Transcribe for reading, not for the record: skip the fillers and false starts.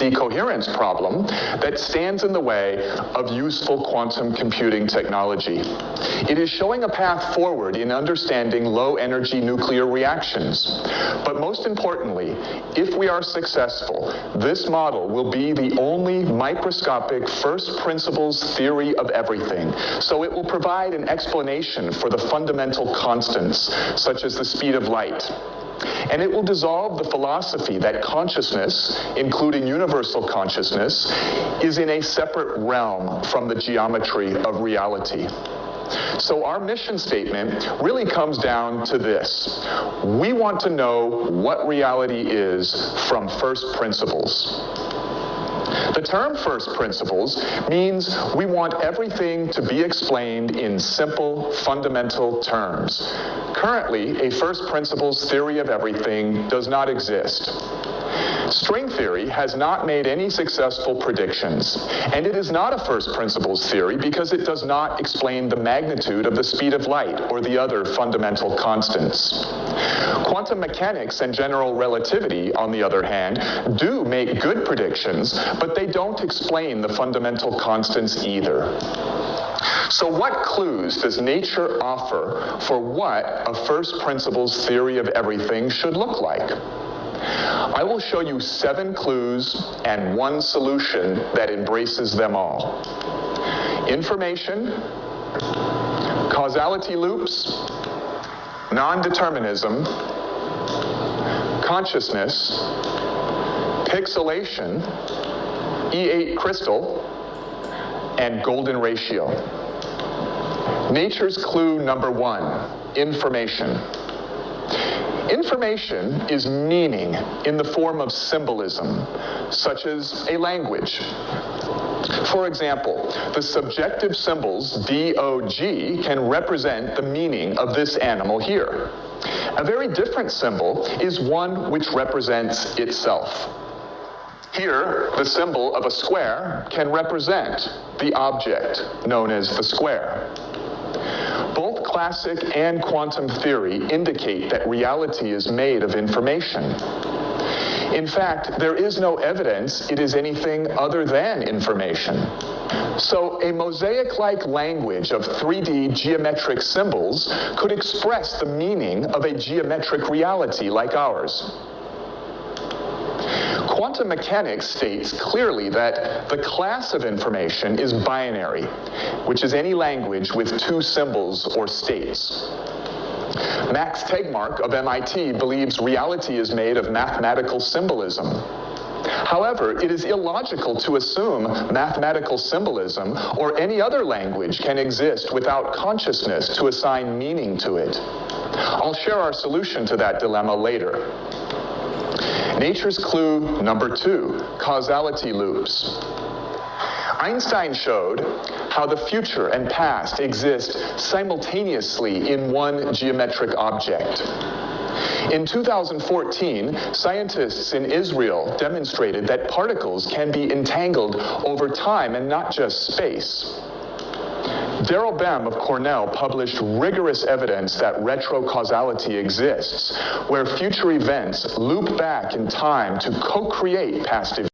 the coherence problem that stands in the way of useful quantum computing technology. It is showing a path forward in understanding low-energy nuclear reactions. But most importantly, if we are successful, this model will be the only microscopic first principles theory of everything. So it will provide an explanation for the fundamental constants, such as the speed of light. And it will dissolve the philosophy that consciousness, including universal consciousness, is in a separate realm from the geometry of reality. So our mission statement really comes down to this. We want to know what reality is from first principles. The term first principles means we want everything to be explained in simple, fundamental terms. Currently, a first principles theory of everything does not exist. String theory has not made any successful predictions, and it is not a first principles theory because it does not explain the magnitude of the speed of light or the other fundamental constants. Quantum mechanics and general relativity, on the other hand, do make good predictions, but they don't explain the fundamental constants either. So what clues does nature offer for what a first principles theory of everything should look like? I will show you 7 clues and 1 solution that embraces them all. Information, causality loops, non-determinism, consciousness, pixelation, E8 crystal, and golden ratio. Nature's clue number 1, information. Information is meaning in the form of symbolism, such as a language. For example, the subjective symbols DOG can represent the meaning of this animal here. A very different symbol is one which represents itself. Here, the symbol of a square can represent the object known as the square. Both classic and quantum theory indicate that reality is made of information. In fact, there is no evidence it is anything other than information. So a mosaic-like language of 3D geometric symbols could express the meaning of a geometric reality like ours. Quantum mechanics states clearly that the class of information is binary, which is any language with 2 symbols or states. Max Tegmark of MIT believes reality is made of mathematical symbolism. However, it is illogical to assume mathematical symbolism or any other language can exist without consciousness to assign meaning to it. I'll share our solution to that dilemma later. Nature's clue number 2, causality loops. Einstein showed how the future and past exist simultaneously in one geometric object. In 2014, scientists in Israel demonstrated that particles can be entangled over time and not just space. Daryl Bem of Cornell published rigorous evidence that retrocausality exists, where future events loop back in time to co-create past events.